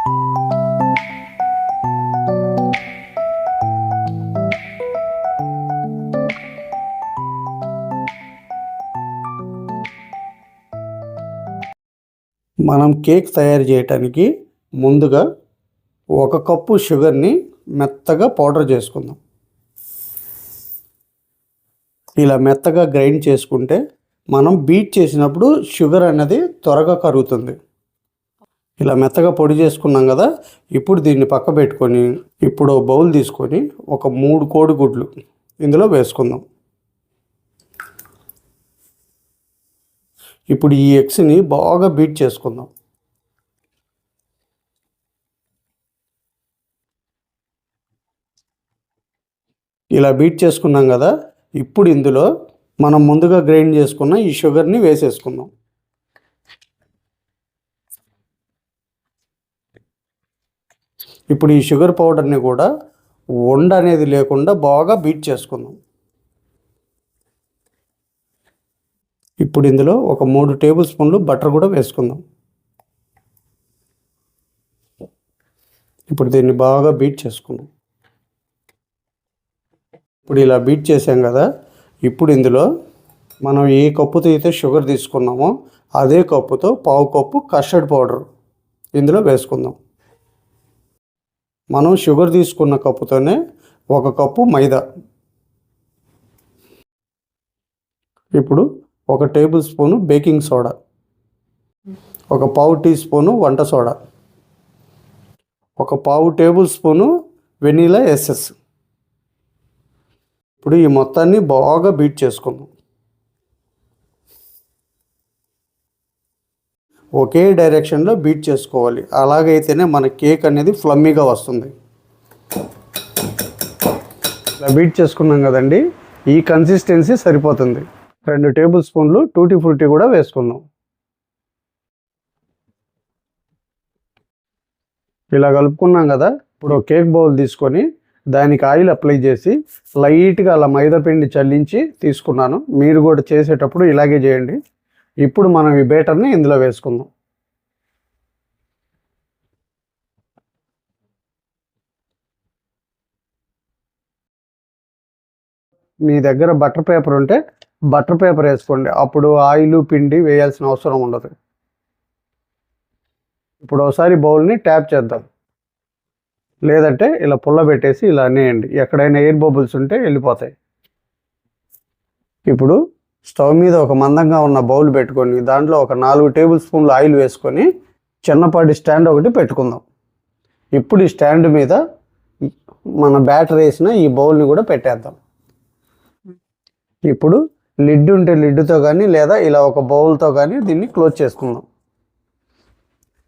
మనం కేక్ తయారు చేయడానికి ముందుగా 1 కప్పు షుగర్ని మెత్తగా పౌడర్ చేసుకుందాం. ఇలా మెత్తగా గ్రైండ్ చేసుకుంటే మనం బీట్ చేసినప్పుడు షుగర్ అనేది త్వరగా కరుగుతుంది. ఇలా మెత్తగా పొడి చేసుకున్నాం కదా, ఇప్పుడు దీన్ని పక్క పెట్టుకొని ఇప్పుడు బౌల్ తీసుకొని ఒక 3 కోడిగుడ్లు ఇందులో వేసుకుందాం. ఇప్పుడు ఈ ఎగ్స్ని బాగా బీట్ చేసుకుందాం. ఇలా బీట్ చేసుకున్నాం కదా, ఇప్పుడు ఇందులో మనం ముందుగా గ్రైండ్ చేసుకున్న ఈ షుగర్ని వేసేసుకుందాం. ఇప్పుడు ఈ షుగర్ పౌడర్ని కూడా వండ అనేది లేకుండా బాగా బీట్ చేసుకుందాం. ఇప్పుడు ఇందులో ఒక 3 టేబుల్ స్పూన్లు బటర్ కూడా వేసుకుందాం. ఇప్పుడు దీన్ని బాగా బీట్ చేసుకుందాం. ఇప్పుడు ఇలా బీట్ చేసాం కదా, ఇప్పుడు ఇందులో మనం ఏ కప్పుతో అయితే షుగర్ తీసుకున్నామో అదే కప్పుతో 1/2 కప్పు కస్టర్డ్ పౌడర్ ఇందులో వేసుకుందాం. మనం షుగర్ తీసుకున్న కప్పుతోనే 1 కప్పు మైదా, ఇప్పుడు 1 tablespoon baking soda, 1/4 teaspoon వంట soda, 1/4 tablespoon vanilla essence. ఇప్పుడు ఈ మొత్తాన్ని బాగా బీట్ చేసుకుందాం. ఒకే డైరెక్షన్లో బీట్ చేసుకోవాలి, అలాగైతేనే మన కేక్ అనేది ఫ్లమ్మీగా వస్తుంది. ఇలా బీట్ చేసుకున్నాం కదండి, ఈ కన్సిస్టెన్సీ సరిపోతుంది. 2 టేబుల్ స్పూన్లు టూటీ ఫ్రూటీ కూడా వేసుకుందాం. ఇలా కలుపుకున్నాం కదా, ఇప్పుడు కేక్ బౌల్ తీసుకొని దానికి ఆయిల్ అప్లై చేసి లైట్గా అలా మైదా పిండి చల్లించి తీసుకున్నాను. మీరు కూడా చేసేటప్పుడు ఇలాగే చేయండి. ఇప్పుడు మనం ఈ బేటర్ని ఇందులో వేసుకుందాం. మీ దగ్గర బటర్ పేపర్ ఉంటే బటర్ పేపర్ వేసుకోండి, అప్పుడు ఆయిల్ పిండి వేయాల్సిన అవసరం ఉండదు. ఇప్పుడు ఒకసారి బౌల్ని ట్యాప్ చేద్దాం, లేదంటే ఇలా పుల్ల పెట్టేసి ఇలా అనేయండి, ఎక్కడైనా ఎయిర్ బబుల్స్ ఉంటే వెళ్ళిపోతాయి. ఇప్పుడు స్టవ్ మీద ఒక మందంగా ఉన్న బౌల్ పెట్టుకొని దాంట్లో ఒక 4 టేబుల్ స్పూన్లు ఆయిల్ వేసుకొని చిన్నపాటి స్టాండ్ ఒకటి పెట్టుకుందాం. ఇప్పుడు ఈ స్టాండ్ మీద మన బ్యాటర్ వేసిన ఈ బౌల్ని కూడా పెట్టేద్దాం. ఇప్పుడు లిడ్ ఉంటే లిడ్తో కానీ లేదా ఇలా ఒక బౌల్తో కానీ దీన్ని క్లోజ్ చేసుకుందాం.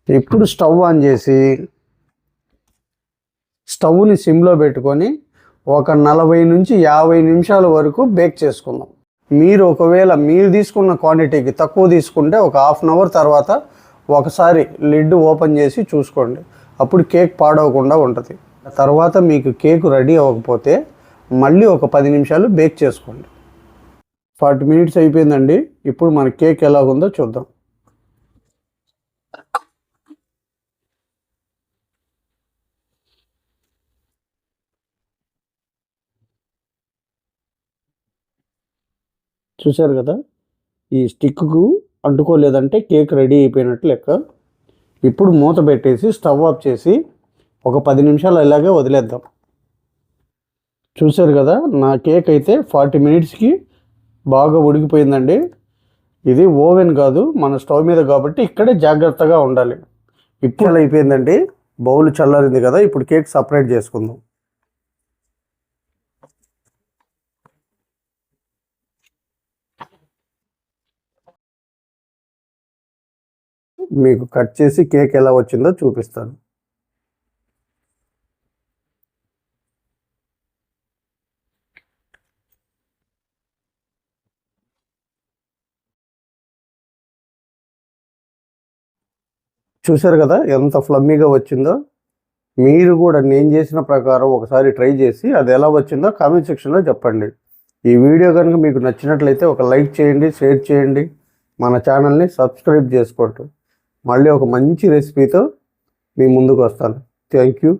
ఇప్పుడు స్టవ్ ఆన్ చేసి స్టవ్ని సిమ్లో పెట్టుకొని ఒక 40 నుంచి 50 నిమిషాల వరకు బేక్ చేసుకుందాం. మీరు ఒకవేళ మీరు తీసుకున్న క్వాంటిటీకి తక్కువ తీసుకుంటే ఒక హాఫ్ అన్ అవర్ తర్వాత ఒకసారి లిడ్ ఓపెన్ చేసి చూసుకోండి, అప్పుడు కేక్ పాడవకుండా ఉంటుంది. తర్వాత మీకు కేక్ రెడీ అవ్వకపోతే మళ్ళీ ఒక 10 నిమిషాలు బేక్ చేసుకోండి. 40 మినిట్స్ అయిపోయిందండి. ఇప్పుడు మన కేక్ ఎలాగుందో చూద్దాం. చూశారు కదా, ఈ స్టిక్కు అంటుకోలేదంటే కేక్ రెడీ అయిపోయినట్టు లెక్క. ఇప్పుడు మూత పెట్టేసి స్టవ్ ఆఫ్ చేసి ఒక 10 నిమిషాలు ఇలాగే వదిలేద్దాం. చూశారు కదా, నా కేక్ అయితే 40 మినిట్స్కి బాగా ఉడికిపోయిందండి. ఇది ఓవెన్ కాదు, మన స్టవ్ మీద కాబట్టి ఇక్కడే జాగ్రత్తగా ఉండాలి. ఇప్పుడు అయిపోయిందండి, బౌల్ చల్లారింది కదా, ఇప్పుడు కేక్ సపరేట్ చేసుకుందాం. మీకు కట్ చేసి కేక్ ఎలా వచ్చిందో చూపిస్తాను. చూశారు కదా ఎంత ఫ్లమ్మీగా వచ్చిందో. మీరు కూడా నేను చేసిన ప్రకారం ఒకసారి ట్రై చేసి అది ఎలా వచ్చిందో కామెంట్ సెక్షన్లో చెప్పండి. ఈ వీడియో కనుక మీకు నచ్చినట్లయితే ఒక లైక్ చేయండి, షేర్ చేయండి, మన ఛానల్ని సబ్స్క్రైబ్ చేసుకోండి. మళ్ళీ ఒక మంచి రెసిపీతో మీ ముందుకు వస్తాను. Thank you.